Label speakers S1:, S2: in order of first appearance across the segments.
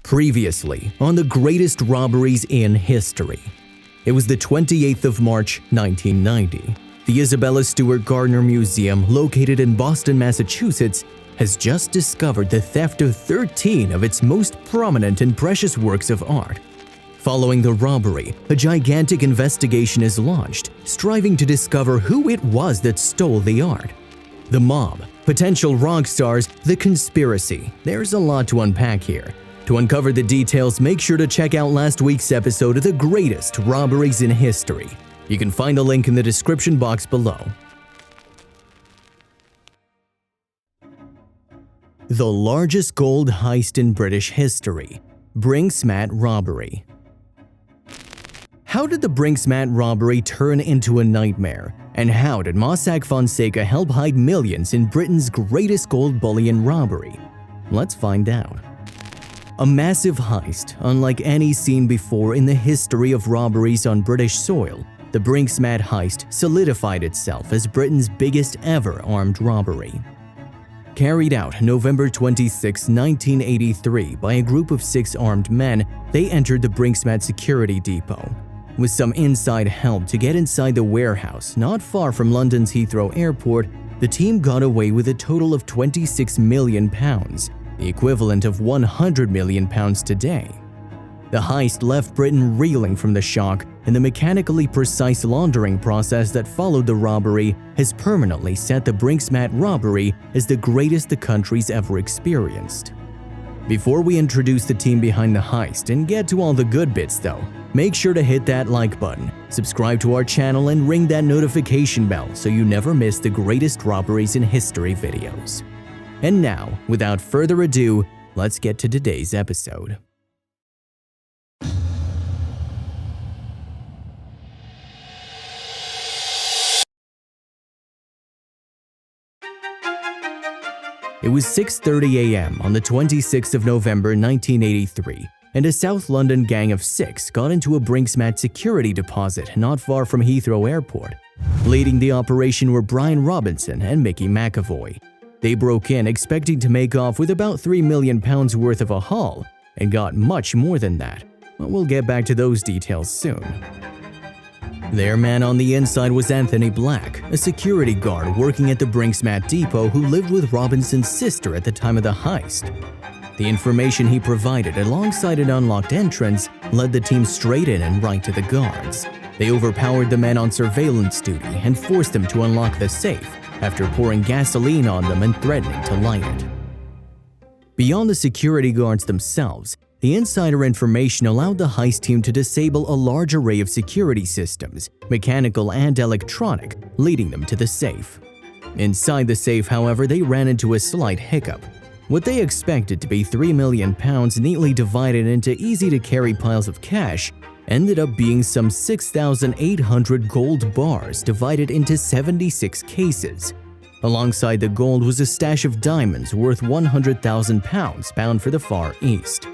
S1: Previously on the greatest robberies in history. It was the 28th of March, 1990. The Isabella Stewart Gardner Museum, located in Boston, Massachusetts, has just discovered the theft of 13 of its most prominent and precious works of art. Following the robbery, a gigantic investigation is launched, striving to discover who it was that stole the art. The mob, potential rock stars, the conspiracy. There's a lot to unpack here. To uncover the details, make sure to check out last week's episode of the greatest robberies in history. You can find the link in the description box below. The largest gold heist in British history, Brink's robbery. How did the Brink's robbery turn into a nightmare? And how did Mossack Fonseca help hide millions in Britain's greatest gold bullion robbery? Let's find out. A massive heist, unlike any seen before in the history of robberies on British soil, the Brink's heist solidified itself as Britain's biggest ever armed robbery. Carried out November 26, 1983 by a group of 6 armed men, they entered the Brink's security depot. With some inside help to get inside the warehouse not far from London's Heathrow Airport, the team got away with a total of £26 million, the equivalent of £100 million today. The heist left Britain reeling from the shock, and the mechanically precise laundering process that followed the robbery has permanently set the Brink's robbery as the greatest the country's ever experienced. Before we introduce the team behind the heist and get to all the good bits though, make sure to hit that like button, subscribe to our channel, and ring that notification bell so you never miss the greatest robberies in history videos. And now, without further ado, let's get to today's episode. It was 6:30 a.m. on the 26th of November 1983, and a South London gang of 6 got into a Brink's security deposit not far from Heathrow Airport. Leading the operation were Brian Robinson and Mickey McAvoy. They broke in expecting to make off with about £3 million worth of a haul, and got much more than that, but we'll get back to those details soon. Their man on the inside was Anthony Black, a security guard working at the Brink's depot who lived with Robinson's sister at the time of the heist. The information he provided alongside an unlocked entrance led the team straight in and right to the guards. They overpowered the men on surveillance duty and forced them to unlock the safe after pouring gasoline on them and threatening to light it. Beyond the security guards themselves, the insider information allowed the heist team to disable a large array of security systems, mechanical and electronic, leading them to the safe. Inside the safe, however, they ran into a slight hiccup. What they expected to be £3 million neatly divided into easy-to-carry piles of cash ended up being some 6,800 gold bars divided into 76 cases. Alongside the gold was a stash of diamonds worth £100,000 bound for the Far East.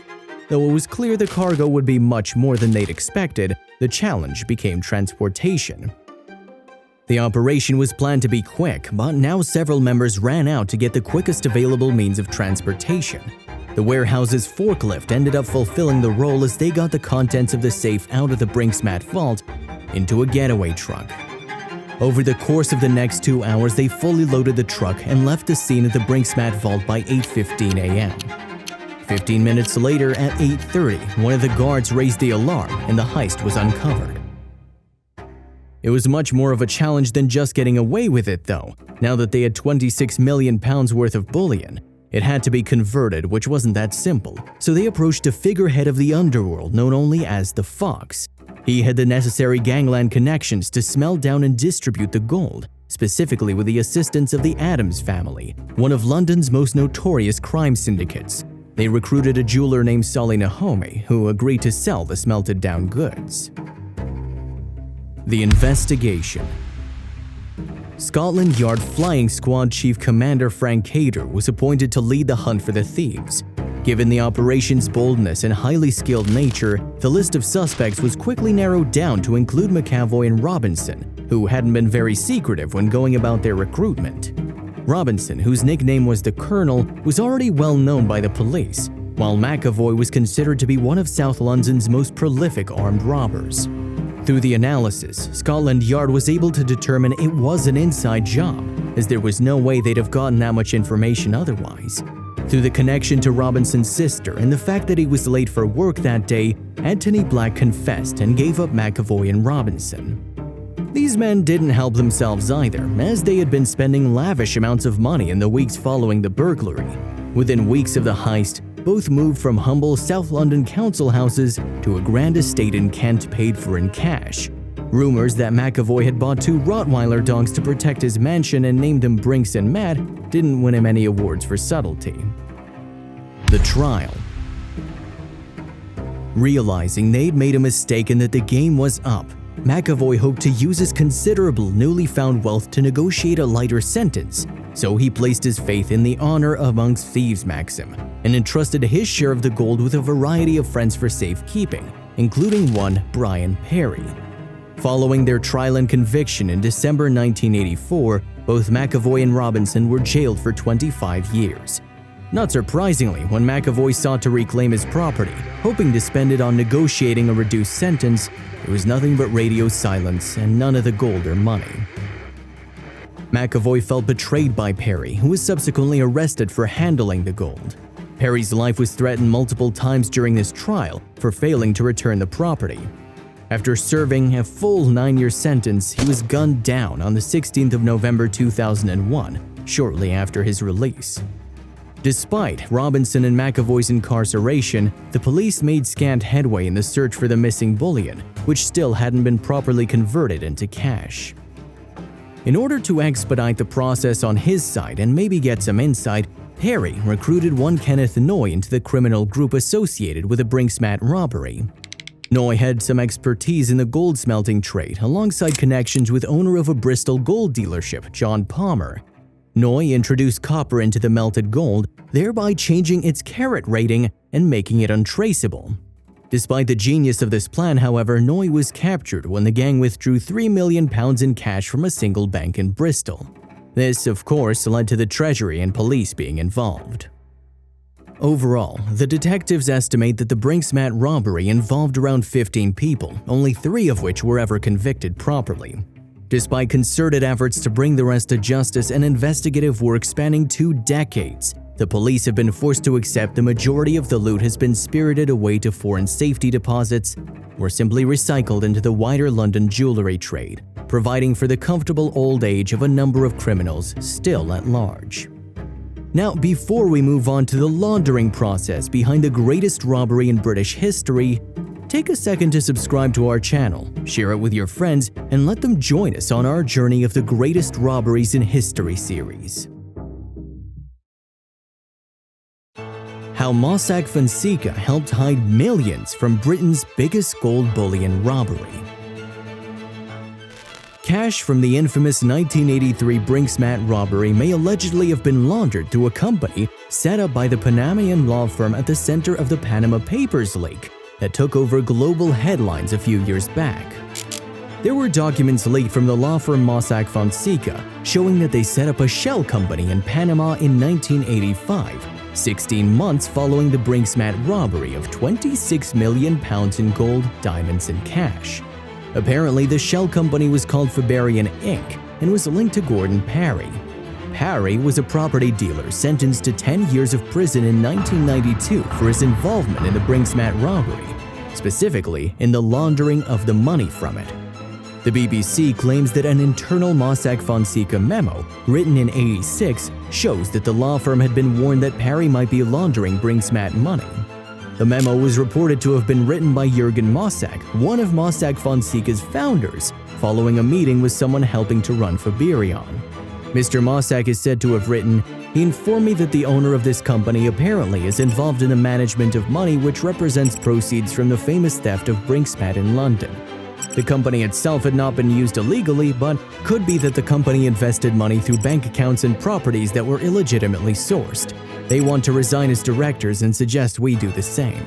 S1: Though it was clear the cargo would be much more than they'd expected, the challenge became transportation. The operation was planned to be quick, but now several members ran out to get the quickest available means of transportation. The warehouse's forklift ended up fulfilling the role as they got the contents of the safe out of the Brink's vault into a getaway truck. Over the course of the next 2 hours, they fully loaded the truck and left the scene of the Brink's vault by 8:15 a.m. 15 minutes later, at 8:30, one of the guards raised the alarm and the heist was uncovered. It was much more of a challenge than just getting away with it though. Now that they had £26 million worth of bullion, it had to be converted, which wasn't that simple, so they approached a figurehead of the underworld known only as the Fox. He had the necessary gangland connections to smelt down and distribute the gold, specifically with the assistance of the Addams family, one of London's most notorious crime syndicates. They recruited a jeweler named Solly Nahomi, who agreed to sell the smelted down goods. The investigation. Scotland Yard Flying Squad Chief Commander Frank Cater was appointed to lead the hunt for the thieves. Given the operation's boldness and highly skilled nature, the list of suspects was quickly narrowed down to include McAvoy and Robinson, who hadn't been very secretive when going about their recruitment. Robinson, whose nickname was the Colonel, was already well known by the police. while McAvoy was considered to be one of South London's most prolific armed robbers. Through the analysis, Scotland Yard was able to determine it was an inside job, as there was no way they'd have gotten that much information otherwise. Through the connection to Robinson's sister and the fact that he was late for work that day, Anthony Black confessed and gave up McAvoy and Robinson. These men didn't help themselves either, as they had been spending lavish amounts of money in the weeks following the burglary. Within weeks of the heist, both moved from humble South London council houses to a grand estate in Kent paid for in cash. Rumors that McAvoy had bought 2 Rottweiler dogs to protect his mansion and named them Brinks and Matt didn't win him any awards for subtlety. The trial. Realizing they'd made a mistake and that the game was up, McAvoy hoped to use his considerable newly found wealth to negotiate a lighter sentence, so he placed his faith in the honor amongst thieves maxim and entrusted his share of the gold with a variety of friends for safekeeping, including one Brian Perry. Following their trial and conviction in December 1984, both McAvoy and Robinson were jailed for 25 years. Not surprisingly, when McAvoy sought to reclaim his property, hoping to spend it on negotiating a reduced sentence, it was nothing but radio silence and none of the gold or money. McAvoy felt betrayed by Perry, who was subsequently arrested for handling the gold. Perry's life was threatened multiple times during this trial for failing to return the property. After serving a full 9-year sentence, he was gunned down on the 16th of November 2001, shortly after his release. Despite Robinson and McAvoy's incarceration, the police made scant headway in the search for the missing bullion, which still hadn't been properly converted into cash. In order to expedite the process on his side and maybe get some insight, Perry recruited one Kenneth Noy into the criminal group associated with the Brinksmat robbery. Noy had some expertise in the gold smelting trade alongside connections with owner of a Bristol gold dealership, John Palmer. Noy introduced copper into the melted gold, thereby changing its carat rating and making it untraceable. Despite the genius of this plan, however, Noy was captured when the gang withdrew £3 million in cash from a single bank in Bristol. This, of course, led to the Treasury and police being involved. Overall, the detectives estimate that the Brinksmat robbery involved around 15 people, only 3 of which were ever convicted properly. Despite concerted efforts to bring the rest to justice and investigative work spanning 2 decades, the police have been forced to accept the majority of the loot has been spirited away to foreign safety deposits or simply recycled into the wider London jewellery trade, providing for the comfortable old age of a number of criminals still at large. Now, before we move on to the laundering process behind the greatest robbery in British history, take a second to subscribe to our channel, share it with your friends, and let them join us on our journey of the greatest robberies in history series. How Mossack Fonseca helped hide millions from Britain's biggest gold bullion robbery. Cash from the infamous 1983 Brinksmat robbery may allegedly have been laundered through a company set up by the Panamanian law firm at the center of the Panama Papers leak that took over global headlines a few years back. There were documents leaked from the law firm Mossack Fonseca showing that they set up a shell company in Panama in 1985, 16 months following the Brinksmat robbery of £26 million in gold, diamonds, and cash. Apparently, the shell company was called Fabarian Inc. and was linked to Gordon Parry. Parry was a property dealer sentenced to 10 years of prison in 1992 for his involvement in the Brinksmat robbery, specifically in the laundering of the money from it. The BBC claims that an internal Mossack Fonseca memo, written in '86, shows that the law firm had been warned that Parry might be laundering Brinksmat money. The memo was reported to have been written by Jurgen Mossack, one of Mossack Fonseca's founders, following a meeting with someone helping to run Fabarian. Mr. Mossack is said to have written, "He informed me that the owner of this company apparently is involved in the management of money which represents proceeds from the famous theft of Brinksmat in London. The company itself had not been used illegally, but could be that the company invested money through bank accounts and properties that were illegitimately sourced. They want to resign as directors and suggest we do the same."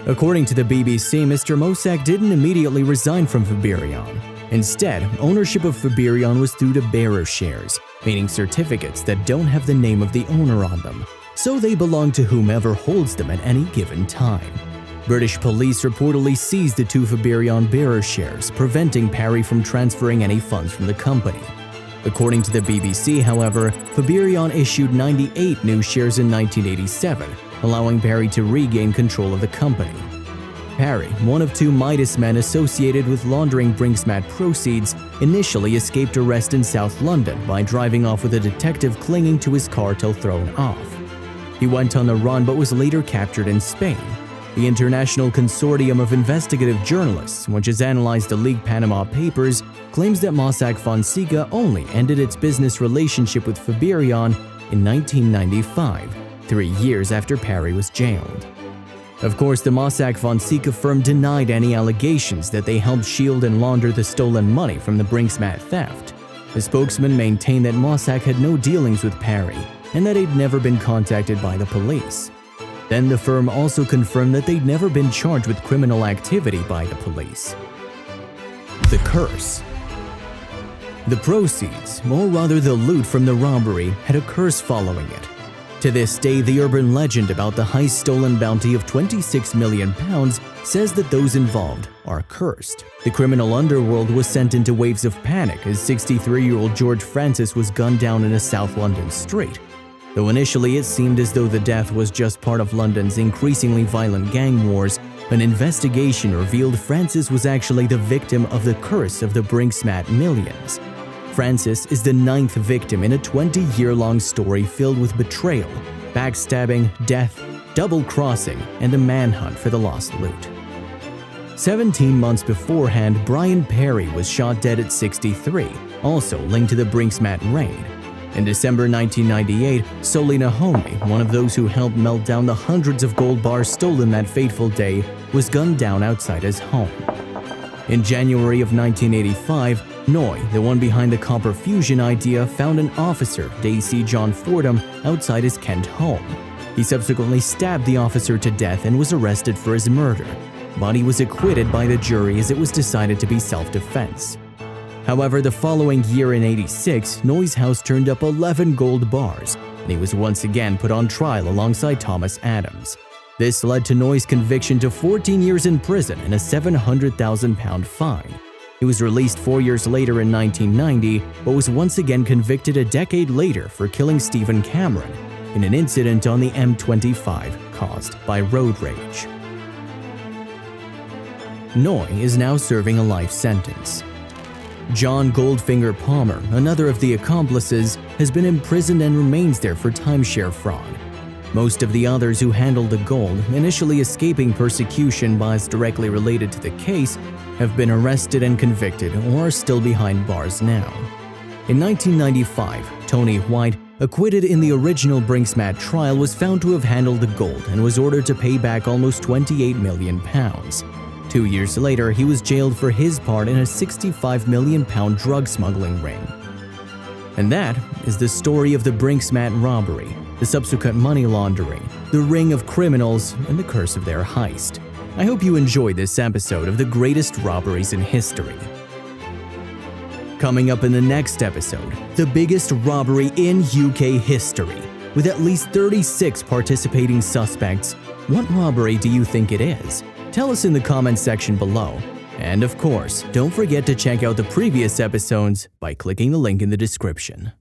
S1: According to the BBC, Mr. Mossack didn't immediately resign from Fabarian. Instead, ownership of Fabarian was through to bearer shares, meaning certificates that don't have the name of the owner on them. so they belong to whomever holds them at any given time. British police reportedly seized the two Faberion bearer shares, preventing Parry from transferring any funds from the company. According to the BBC, however, Faberion issued 98 new shares in 1987, allowing Parry to regain control of the company. Parry, one of two Midas men associated with laundering Brinksmat proceeds, initially escaped arrest in South London by driving off with a detective clinging to his car till thrown off. He went on the run but was later captured in Spain. The International Consortium of Investigative Journalists, which has analyzed the leaked Panama Papers, claims that Mossack Fonseca only ended its business relationship with Faberion in 1995, 3 years after Parry was jailed. Of course, the Mossack Fonseca firm denied any allegations that they helped shield and launder the stolen money from the Brinksmat theft. The spokesman maintained that Mossack had no dealings with Parry and that he'd never been contacted by the police. Then the firm also confirmed that they'd never been charged with criminal activity by the police. The curse. The proceeds, or rather the loot from the robbery, had a curse following it. To this day, the urban legend about the Heist stolen bounty of £26 million says that those involved are cursed. The criminal underworld was sent into waves of panic as 63-year-old George Francis was gunned down in a South London street. Though initially it seemed as though the death was just part of London's increasingly violent gang wars, an investigation revealed Francis was actually the victim of the curse of the Brinksmat millions. Francis is the 9th victim in a 20-year-long story filled with betrayal, backstabbing, death, double-crossing, and a manhunt for the lost loot. 17 months beforehand, Brian Parry was shot dead at 63, also linked to the Brinksmat raid. In December 1998, Soli Nahomi, one of those who helped melt down the hundreds of gold bars stolen that fateful day, was gunned down outside his home. In January of 1985, Noy, the one behind the copper fusion idea, found an officer, Daisy John Fordham, outside his Kent home. He subsequently stabbed the officer to death and was arrested for his murder, but he was acquitted by the jury as it was decided to be self-defense. However, the following year in '86, Noy's house turned up 11 gold bars, and he was once again put on trial alongside Thomas Adams. This led to Noy's conviction to 14 years in prison and a £700,000 fine. He was released 4 years later in 1990, but was once again convicted a decade later for killing Stephen Cameron in an incident on the M25 caused by road rage. Noy is now serving a life sentence. John Goldfinger Palmer, another of the accomplices, has been imprisoned and remains there for timeshare fraud. Most of the others who handled the gold, initially escaping persecution as directly related to the case, have been arrested and convicted or are still behind bars now. In 1995, Tony White, acquitted in the original Brinksmat trial, was found to have handled the gold and was ordered to pay back almost £28 million. 2 years later, he was jailed for his part in a £65 million drug smuggling ring. And that is the story of the Brinksmat robbery, the subsequent money laundering, the ring of criminals, and the curse of their heist. I hope you enjoyed this episode of the greatest robberies in history. Coming up in the next episode, the biggest robbery in UK history. With at least 36 participating suspects, what robbery do you think it is? Tell us in the comments section below. And of course, don't forget to check out the previous episodes by clicking the link in the description.